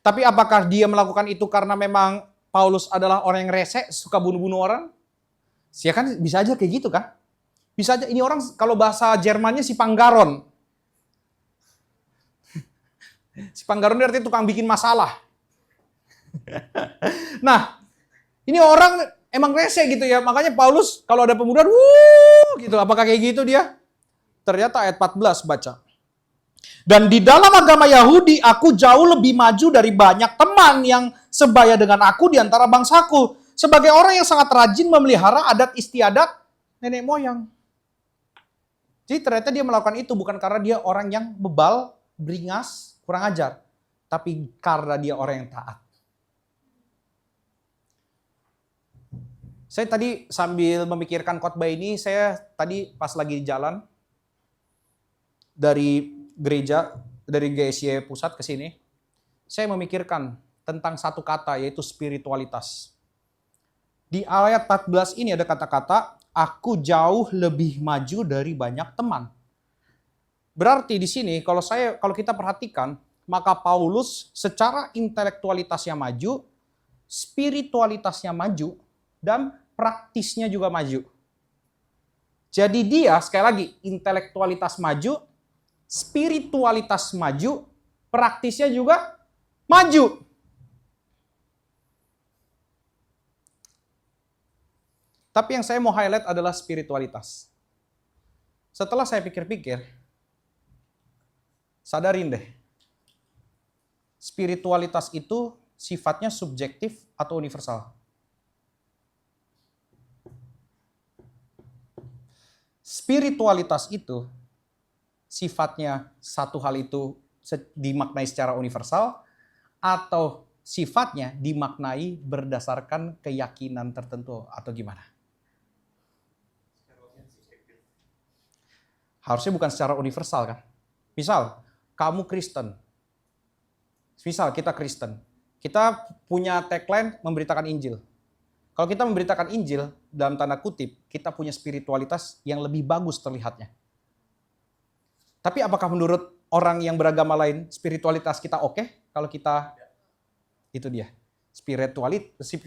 Tapi apakah dia melakukan itu karena memang Paulus adalah orang yang rese, suka bunuh-bunuh orang? Ya kan bisa aja kayak gitu kan? Bisa aja, ini orang kalau bahasa Jermannya si Panggaron. Si Panggaron itu artinya tukang bikin masalah. Nah, ini orang emang rese gitu ya. Makanya Paulus kalau ada pemuda, gitu. Apakah kayak gitu dia? Ternyata ayat 14 baca. Dan di dalam agama Yahudi, aku jauh lebih maju dari banyak teman yang sebaya dengan aku di antara bangsaku. Sebagai orang yang sangat rajin memelihara adat istiadat nenek moyang. Jadi ternyata dia melakukan itu bukan karena dia orang yang bebal, beringas, kurang ajar. Tapi karena dia orang yang taat. Saya tadi sambil memikirkan khotbah ini, saya tadi pas lagi di jalan dari gereja, dari GSY pusat ke sini, saya memikirkan tentang satu kata yaitu spiritualitas. Di ayat 14 ini ada kata-kata, aku jauh lebih maju dari banyak teman. Berarti di sini kalau kita perhatikan, maka Paulus secara intelektualitasnya maju, spiritualitasnya maju, dan praktisnya juga maju. Jadi dia, sekali lagi, intelektualitas maju, spiritualitas maju, praktisnya juga maju. Tapi yang saya mau highlight adalah spiritualitas. Setelah saya pikir-pikir, sadarin deh, spiritualitas itu sifatnya subjektif atau universal? Spiritualitas itu sifatnya satu hal itu dimaknai secara universal atau sifatnya dimaknai berdasarkan keyakinan tertentu atau gimana? Harusnya bukan secara universal kan? Misal, kamu Kristen. Misal kita Kristen. Kita punya tagline memberitakan Injil. Kalau kita memberitakan Injil, dalam tanda kutip, kita punya spiritualitas yang lebih bagus terlihatnya. Tapi apakah menurut orang yang beragama lain, spiritualitas kita oke? Kalau kita, itu dia.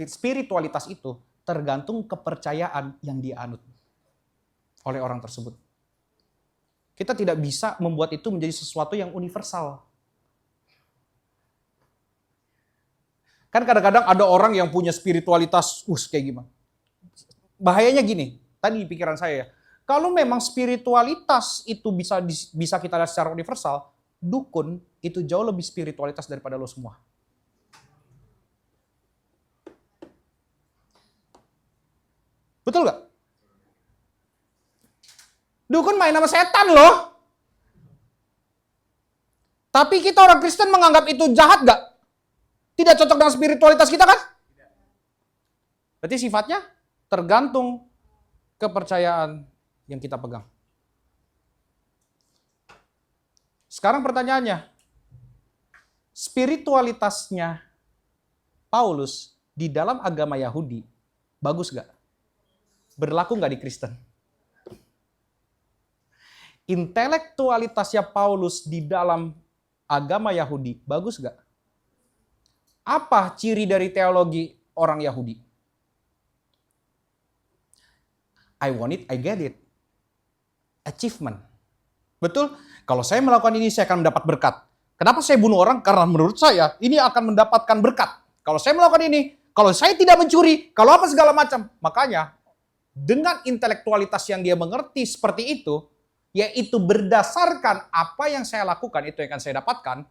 Spiritualitas itu tergantung kepercayaan yang dianut oleh orang tersebut. Kita tidak bisa membuat itu menjadi sesuatu yang universal. Kan kadang-kadang ada orang yang punya spiritualitas, kayak gimana. Bahayanya gini, tadi di pikiran saya ya. Kalau memang spiritualitas itu bisa kita lihat secara universal, dukun itu jauh lebih spiritualitas daripada lo semua. Betul gak? Dukun main sama setan loh. Tapi kita orang Kristen menganggap itu jahat gak? Tidak cocok dengan spiritualitas kita kan? Berarti sifatnya tergantung kepercayaan yang kita pegang. Sekarang pertanyaannya, spiritualitasnya Paulus di dalam agama Yahudi bagus gak? Berlaku gak di Kristen? Intelektualitasnya Paulus di dalam agama Yahudi bagus gak? Apa ciri dari teologi orang Yahudi? I want it, I get it. Achievement. Betul? Kalau saya melakukan ini, saya akan mendapat berkat. Kenapa saya bunuh orang? Karena menurut saya, ini akan mendapatkan berkat. Kalau saya melakukan ini, kalau saya tidak mencuri, kalau apa segala macam. Makanya, dengan intelektualitas yang dia mengerti seperti itu, yaitu berdasarkan apa yang saya lakukan, itu yang akan saya dapatkan,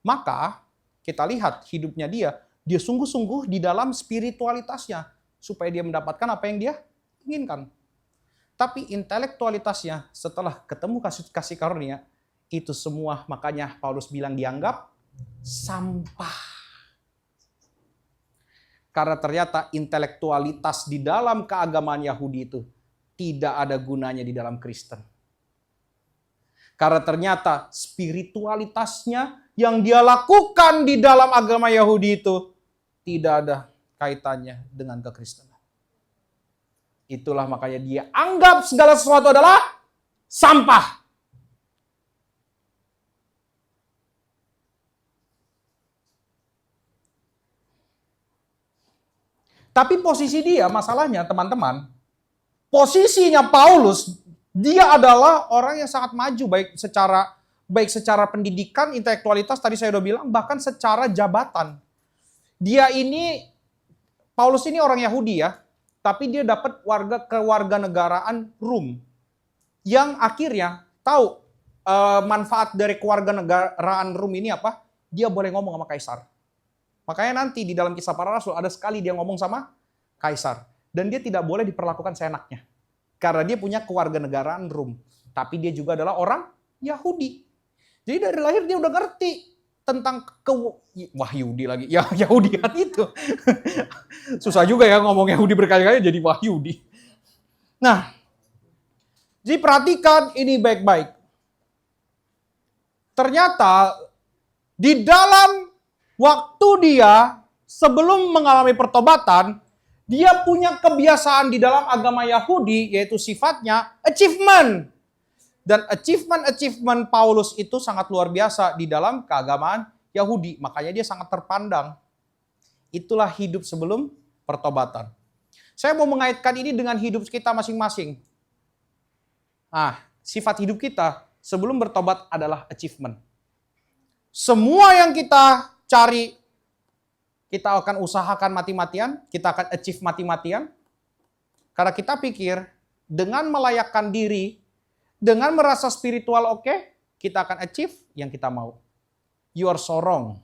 maka kita lihat hidupnya dia sungguh-sungguh di dalam spiritualitasnya supaya dia mendapatkan apa yang dia inginkan. Tapi intelektualitasnya setelah ketemu kasih karunia, itu semua makanya Paulus bilang dianggap sampah. Karena ternyata intelektualitas di dalam keagamaan Yahudi itu tidak ada gunanya di dalam Kristen. Karena ternyata spiritualitasnya yang dia lakukan di dalam agama Yahudi itu tidak ada kaitannya dengan kekristenan. Itulah makanya dia anggap segala sesuatu adalah sampah. Tapi posisi dia, masalahnya teman-teman, posisinya Paulus, dia adalah orang yang sangat maju baik secara pendidikan, intelektualitas, tadi saya udah bilang, bahkan secara jabatan. Paulus ini orang Yahudi ya, tapi dia dapat kewarganegaraan Rum. Yang akhirnya tahu manfaat dari kewarganegaraan Rum ini apa? Dia boleh ngomong sama kaisar. Makanya nanti di dalam Kisah Para Rasul ada sekali dia ngomong sama kaisar. Dan dia tidak boleh diperlakukan seenaknya. Karena dia punya kewarganegaraan Rum. Tapi dia juga adalah orang Yahudi. Jadi dari lahir dia udah ngerti tentang Wahyudi lagi. Ya Yahudian itu. Susah juga ya ngomong Yahudi berkali-kali jadi Wahyudi. Nah, jadi perhatikan ini baik-baik. Ternyata di dalam waktu dia sebelum mengalami pertobatan, dia punya kebiasaan di dalam agama Yahudi, yaitu sifatnya achievement. Dan achievement Paulus itu sangat luar biasa di dalam keagamaan Yahudi. Makanya dia sangat terpandang. Itulah hidup sebelum pertobatan. Saya mau mengaitkan ini dengan hidup kita masing-masing. Sifat hidup kita sebelum bertobat adalah achievement. Semua yang kita cari, kita akan usahakan mati-matian, kita akan achieve mati-matian. Karena kita pikir dengan melayakkan diri, dengan merasa spiritual oke, kita akan achieve yang kita mau. You are so wrong.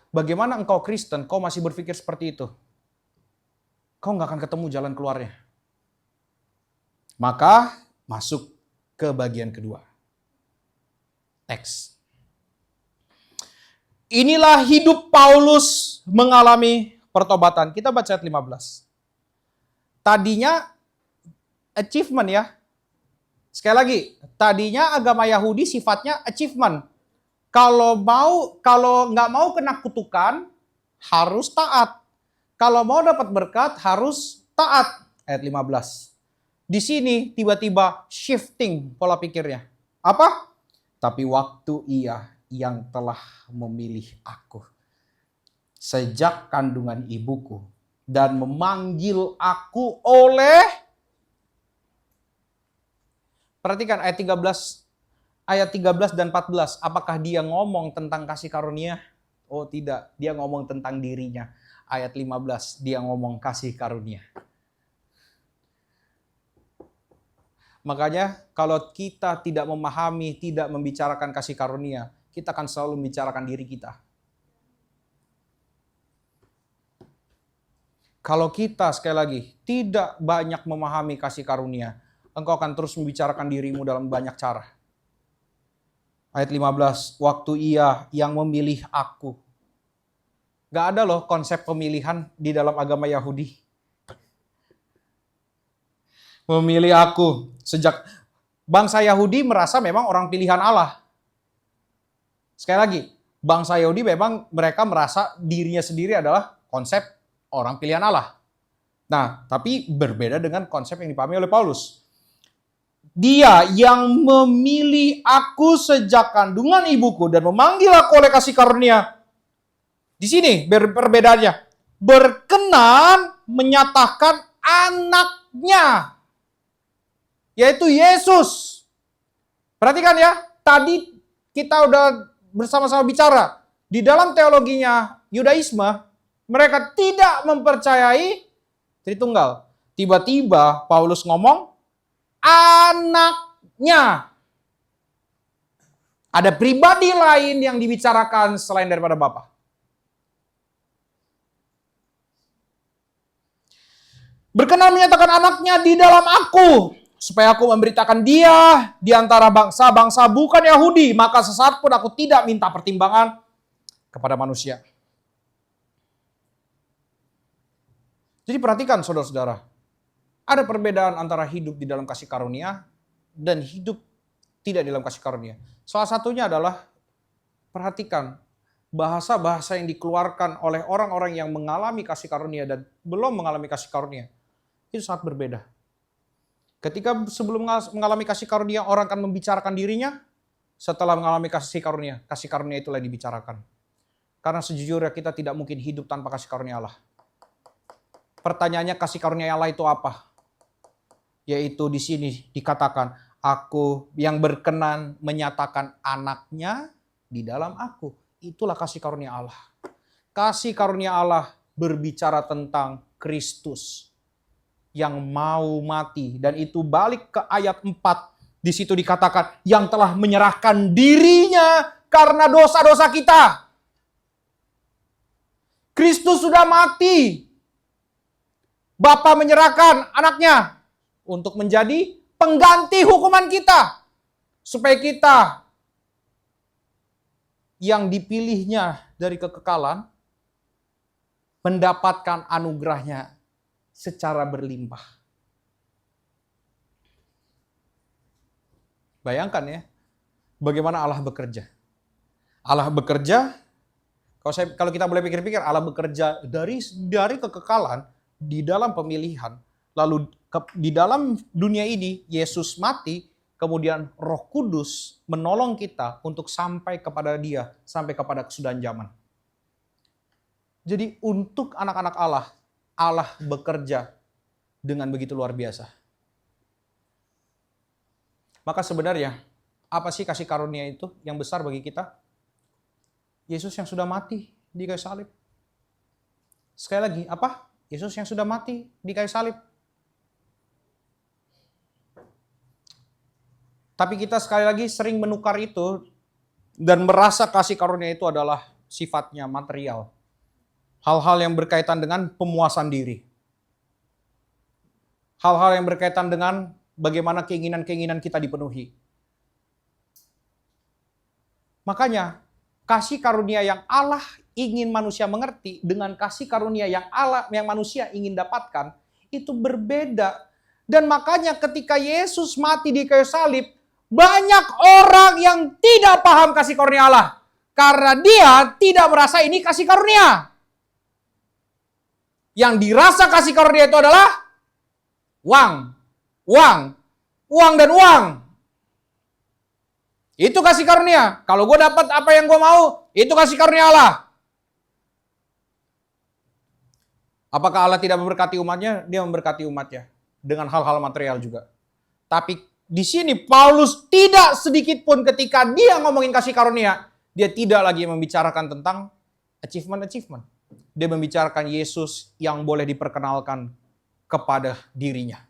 Bagaimana engkau Kristen, kau masih berpikir seperti itu? Kau nggak akan ketemu jalan keluarnya. Maka masuk ke bagian kedua. Teks. Inilah hidup Paulus mengalami pertobatan. Kita baca ayat 15. Tadinya achievement ya. Sekali lagi, tadinya agama Yahudi sifatnya achievement. Kalau nggak mau kena kutukan, harus taat. Kalau mau dapat berkat, harus taat. Ayat 15. Di sini tiba-tiba shifting pola pikirnya. Apa? Tapi waktu ia yang telah memilih aku sejak kandungan ibuku dan memanggil aku oleh, perhatikan ayat 13 dan 14, apakah dia ngomong tentang kasih karunia? Oh tidak, dia ngomong tentang dirinya. Ayat 15, dia ngomong kasih karunia. Makanya kalau kita tidak memahami, tidak membicarakan kasih karunia, kita akan selalu membicarakan diri kita. Kalau kita, sekali lagi, tidak banyak memahami kasih karunia, engkau akan terus membicarakan dirimu dalam banyak cara. Ayat 15, waktu ia yang memilih aku. Gak ada loh konsep pemilihan di dalam agama Yahudi. Memilih aku. Sejak bangsa Yahudi merasa memang orang pilihan Allah. Sekali lagi, bangsa Yahudi memang mereka merasa dirinya sendiri adalah konsep orang pilihan Allah. Nah, tapi berbeda dengan konsep yang dipahami oleh Paulus. Dia yang memilih aku sejak kandungan ibuku dan memanggil aku oleh kasih karunia. Di sini perbedaannya. Berkenan menyatakan anaknya. Yaitu Yesus. Perhatikan ya, tadi kita udah bersama-sama bicara. Di dalam teologinya Yudaisme, mereka tidak mempercayai Tritunggal. Tiba-tiba Paulus ngomong, anaknya. Ada pribadi lain yang dibicarakan selain daripada Bapa. Berkenan menyatakan anaknya di dalam aku. Supaya aku memberitakan dia di antara bangsa-bangsa bukan Yahudi. Maka sesaat pun aku tidak minta pertimbangan kepada manusia. Jadi perhatikan saudara-saudara. Ada perbedaan antara hidup di dalam kasih karunia dan hidup tidak di dalam kasih karunia. Salah satunya adalah perhatikan bahasa-bahasa yang dikeluarkan oleh orang-orang yang mengalami kasih karunia dan belum mengalami kasih karunia. Itu sangat berbeda. Ketika sebelum mengalami kasih karunia orang akan membicarakan dirinya, setelah mengalami kasih karunia itulah yang dibicarakan. Karena sejujurnya kita tidak mungkin hidup tanpa kasih karunia Allah. Pertanyaannya, kasih karunia Allah itu apa? Yaitu di sini dikatakan, aku yang berkenan menyatakan anaknya di dalam aku. Itulah kasih karunia Allah. Kasih karunia Allah berbicara tentang Kristus yang mau mati. Dan itu balik ke ayat 4. Di situ dikatakan, yang telah menyerahkan dirinya karena dosa-dosa kita. Kristus sudah mati. Bapa menyerahkan anaknya untuk menjadi pengganti hukuman kita. Supaya kita yang dipilihnya dari kekekalan mendapatkan anugerahnya secara berlimpah. Bayangkan ya, bagaimana Allah bekerja. Allah bekerja, kalau kita boleh pikir-pikir, Allah bekerja dari kekekalan di dalam pemilihan, lalu di dalam dunia ini Yesus mati, kemudian Roh Kudus menolong kita untuk sampai kepada Dia, sampai kepada kesudahan zaman. Jadi untuk anak-anak Allah, Allah bekerja dengan begitu luar biasa. Maka sebenarnya, apa sih kasih karunia itu yang besar bagi kita? Yesus yang sudah mati di kayu salib. Sekali lagi, apa? Yesus yang sudah mati di kayu salib. Tapi kita sekali lagi sering menukar itu dan merasa kasih karunia itu adalah sifatnya material. Hal-hal yang berkaitan dengan pemuasan diri. Hal-hal yang berkaitan dengan bagaimana keinginan-keinginan kita dipenuhi. Makanya, kasih karunia yang Allah ingin manusia mengerti dengan kasih karunia yang manusia ingin dapatkan, itu berbeda. Dan makanya ketika Yesus mati di kayu salib, banyak orang yang tidak paham kasih karunia Allah. Karena dia tidak merasa ini kasih karunia. Yang dirasa kasih karunia itu adalah uang. Uang dan uang. Itu kasih karunia. Kalau gue dapat apa yang gue mau, itu kasih karunia Allah. Apakah Allah tidak memberkati umatnya? Dia memberkati umatnya. Dengan hal-hal material juga. Tapi di sini Paulus tidak sedikit pun ketika dia ngomongin kasih karunia, dia tidak lagi membicarakan tentang achievement. Dia membicarakan Yesus yang boleh diperkenalkan kepada dirinya.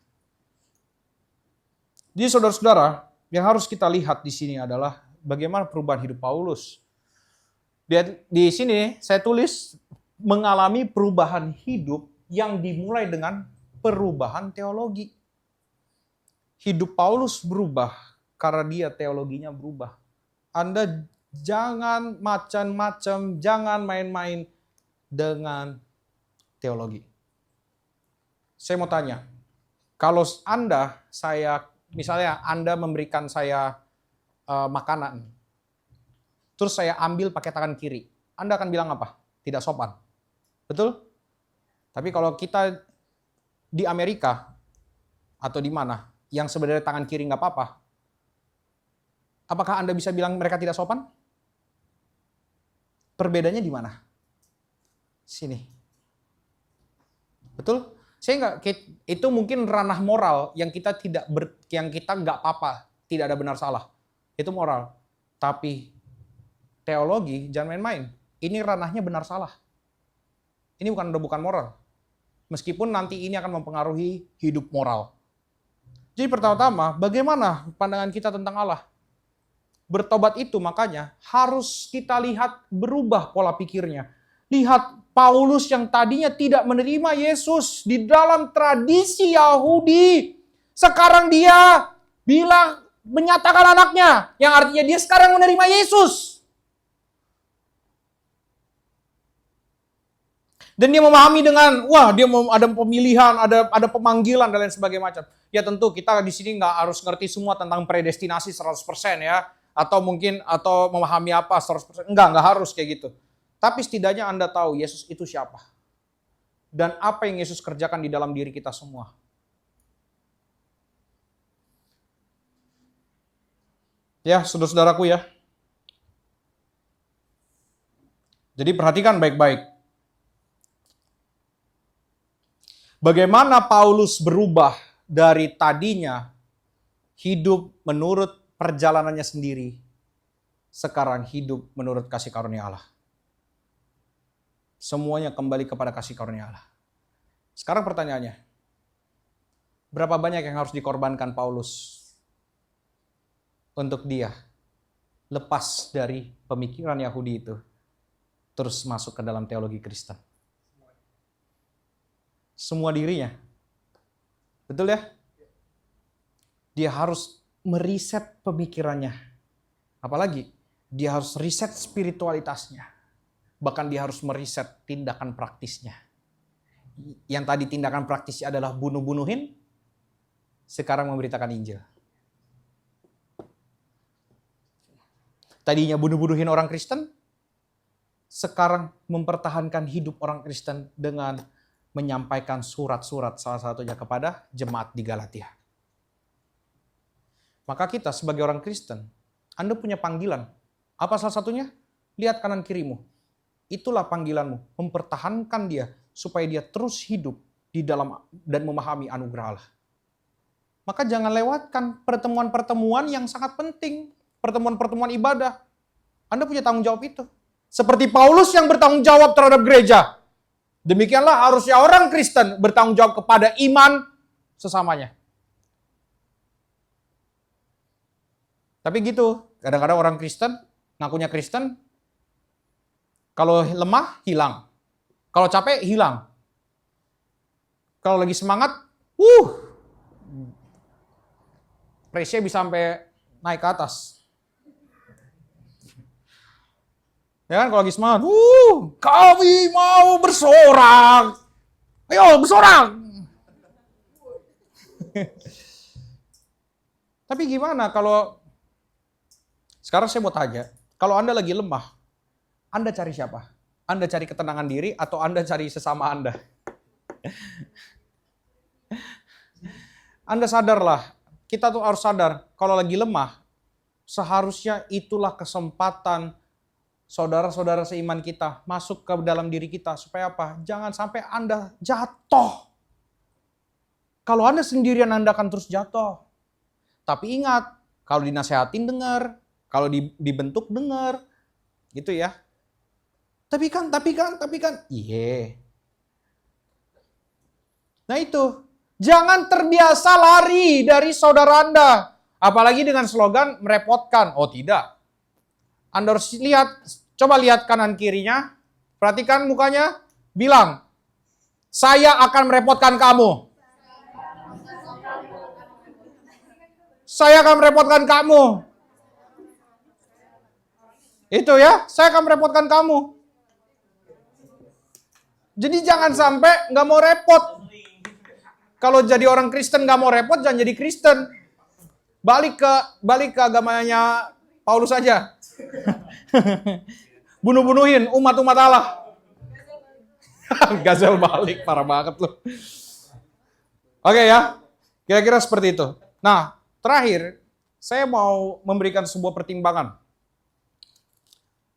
Jadi saudara-saudara, yang harus kita lihat di sini adalah bagaimana perubahan hidup Paulus. Di sini saya tulis mengalami perubahan hidup yang dimulai dengan perubahan teologi. Hidup Paulus berubah karena dia teologinya berubah. Anda jangan macam-macam, jangan main-main dengan teologi. Saya mau tanya, kalau misalnya Anda memberikan saya makanan, terus saya ambil pakai tangan kiri, Anda akan bilang apa? Tidak sopan. Betul? Tapi kalau kita di Amerika atau di mana, yang sebenarnya tangan kiri nggak apa-apa, apakah Anda bisa bilang mereka tidak sopan? Perbedaannya di mana? Sini. Betul? Itu mungkin ranah moral yang kita nggak apa-apa, tidak ada benar salah. Itu moral. Tapi teologi jangan main-main. Ini ranahnya benar salah. Ini bukan moral. Meskipun nanti ini akan mempengaruhi hidup moral. Jadi pertama-tama, bagaimana pandangan kita tentang Allah? Bertobat itu makanya harus kita lihat berubah pola pikirnya. Lihat Paulus yang tadinya tidak menerima Yesus di dalam tradisi Yahudi. Sekarang dia menyatakan anaknya, yang artinya dia sekarang menerima Yesus. Dan dia memahami dengan, dia ada pemilihan, ada pemanggilan dan lain sebagainya macam. Ya tentu kita di sini nggak harus ngerti semua tentang predestinasi 100% ya. Atau memahami apa 100%. Nggak harus kayak gitu. Tapi setidaknya Anda tahu Yesus itu siapa. Dan apa yang Yesus kerjakan di dalam diri kita semua. Ya, saudara-saudaraku ya. Jadi perhatikan baik-baik. Bagaimana Paulus berubah dari tadinya hidup menurut perjalanannya sendiri, sekarang hidup menurut kasih karunia Allah. Semuanya kembali kepada kasih karunia Allah. Sekarang pertanyaannya, berapa banyak yang harus dikorbankan Paulus untuk dia lepas dari pemikiran Yahudi itu, terus masuk ke dalam teologi Kristen? Semua dirinya. Betul ya? Dia harus meriset pemikirannya. Apalagi, dia harus riset spiritualitasnya. Bahkan dia harus meriset tindakan praktisnya. Yang tadi tindakan praktisnya adalah bunuh-bunuhin, sekarang memberitakan Injil. Tadinya bunuh-bunuhin orang Kristen, sekarang mempertahankan hidup orang Kristen dengan menyampaikan surat-surat salah satunya kepada jemaat di Galatia. Maka kita sebagai orang Kristen, Anda punya panggilan. Apa salah satunya? Lihat kanan kirimu. Itulah panggilanmu, mempertahankan dia supaya dia terus hidup di dalam dan memahami anugerah Allah. Maka jangan lewatkan pertemuan-pertemuan yang sangat penting, pertemuan-pertemuan ibadah. Anda punya tanggung jawab itu. Seperti Paulus yang bertanggung jawab terhadap gereja. Demikianlah harusnya orang Kristen bertanggung jawab kepada iman sesamanya. Tapi gitu, kadang-kadang orang Kristen, ngakunya Kristen, kalau lemah, hilang. Kalau capek, hilang. Kalau lagi semangat, pressure bisa sampai naik ke atas. Ya kan, kalau lagi semangat, kami mau bersorak. Ayo, bersorak. Tapi gimana kalau, sekarang saya mau tanya, kalau Anda lagi lemah, Anda cari siapa? Anda cari ketenangan diri atau Anda cari sesama Anda? Anda sadarlah, kita tuh harus sadar, kalau lagi lemah, seharusnya itulah kesempatan saudara-saudara seiman kita masuk ke dalam diri kita. Supaya apa? Jangan sampai Anda jatuh. Kalau Anda sendirian, Anda akan terus jatuh. Tapi ingat, kalau dinasehatin dengar, kalau dibentuk dengar, gitu ya. Tapi kan. Iya. Nah itu, jangan terbiasa lari dari saudara Anda. Apalagi dengan slogan merepotkan. Oh tidak. Anda harus lihat, coba lihat kanan kirinya, perhatikan mukanya, bilang, saya akan merepotkan kamu. Saya akan merepotkan kamu. Itu ya, saya akan merepotkan kamu. Jadi jangan sampai nggak mau repot. Kalau jadi orang Kristen nggak mau repot, jangan jadi Kristen. Balik ke agamanya Paulus saja. Bunuh-bunuhin umat-umat Allah. Gazel balik, parah banget loh. Oke ya, kira-kira seperti itu. Nah, terakhir, saya mau memberikan sebuah pertimbangan.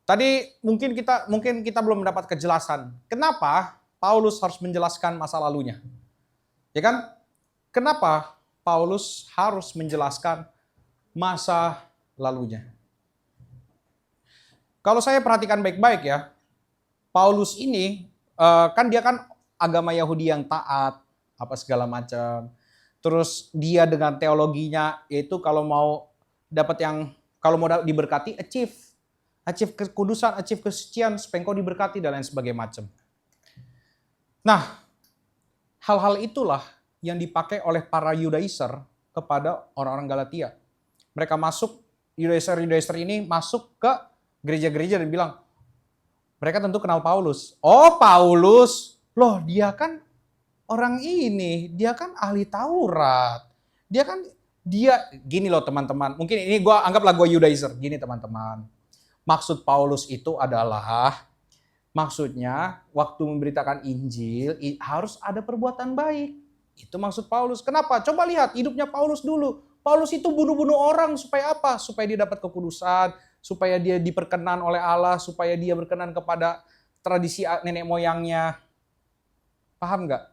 Tadi mungkin kita belum mendapat kejelasan. Kenapa Paulus harus menjelaskan masa lalunya? Ya kan? Kenapa Paulus harus menjelaskan masa lalunya? Kalau saya perhatikan baik-baik ya, Paulus ini kan dia kan agama Yahudi yang taat, apa segala macam. Terus dia dengan teologinya yaitu kalau mau diberkati, achieve kekudusan, achieve kesucian, supaya engkau diberkati dan lain sebagainya macam. Nah, hal-hal itulah yang dipakai oleh para Yudaizer kepada orang-orang Galatia. Mereka masuk, Yudaizer ini masuk ke gereja-gereja dan bilang, mereka tentu kenal Paulus. Oh Paulus, loh dia kan orang ini, dia kan ahli Taurat. Dia gini loh teman-teman, mungkin ini anggaplah gue Yudaizer, gini teman-teman. Maksud Paulus itu adalah, maksudnya waktu memberitakan Injil harus ada perbuatan baik. Itu maksud Paulus. Kenapa? Coba lihat hidupnya Paulus dulu. Paulus itu bunuh-bunuh orang supaya apa? Supaya dia dapat kekudusan, supaya dia diperkenan oleh Allah, supaya dia berkenan kepada tradisi nenek moyangnya. Paham nggak?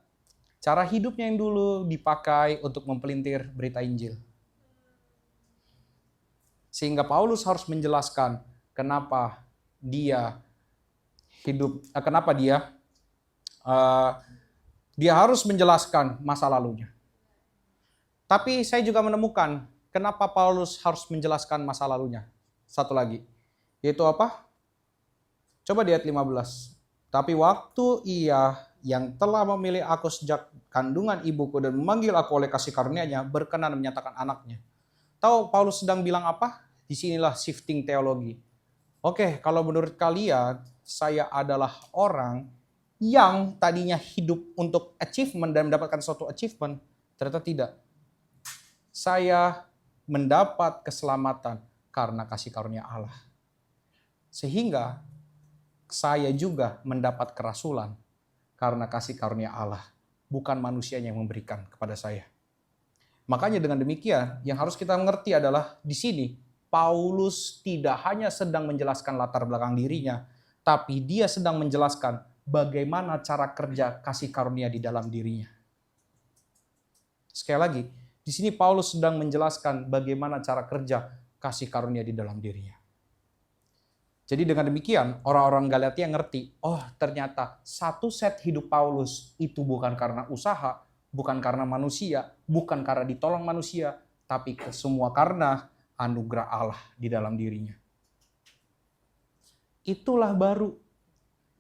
Cara hidupnya yang dulu dipakai untuk mempelintir berita Injil. Sehingga Paulus harus menjelaskan kenapa dia harus menjelaskan masa lalunya. Tapi saya juga menemukan kenapa Paulus harus menjelaskan masa lalunya. Satu lagi, yaitu apa? Coba di ayat 15. Tapi waktu ia yang telah memilih aku sejak kandungan ibuku dan memanggil aku oleh kasih karunia-Nya berkenan menyatakan anaknya. Tahu Paulus sedang bilang apa? Disinilah shifting teologi. Oke, kalau menurut kalian, saya adalah orang yang tadinya hidup untuk achievement dan mendapatkan suatu achievement. Ternyata tidak. Saya mendapat keselamatan karena kasih karunia Allah. Sehingga saya juga mendapat kerasulan karena kasih karunia Allah. Bukan manusianya yang memberikan kepada saya. Makanya dengan demikian, yang harus kita mengerti adalah di sini, Paulus tidak hanya sedang menjelaskan latar belakang dirinya, tapi dia sedang menjelaskan bagaimana cara kerja kasih karunia di dalam dirinya. Sekali lagi, di sini Paulus sedang menjelaskan bagaimana cara kerja kasih karunia di dalam dirinya. Jadi dengan demikian, orang-orang Galatia ngerti, oh ternyata satu set hidup Paulus itu bukan karena usaha, bukan karena manusia, bukan karena ditolong manusia, tapi semua karena anugerah Allah di dalam dirinya. Itulah baru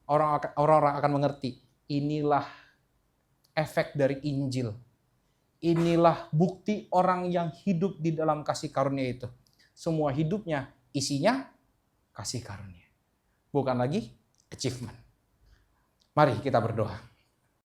orang-orang akan mengerti. Inilah efek dari Injil. Inilah bukti orang yang hidup di dalam kasih karunia itu. Semua hidupnya isinya kasih karunia. Bukan lagi achievement. Mari kita berdoa.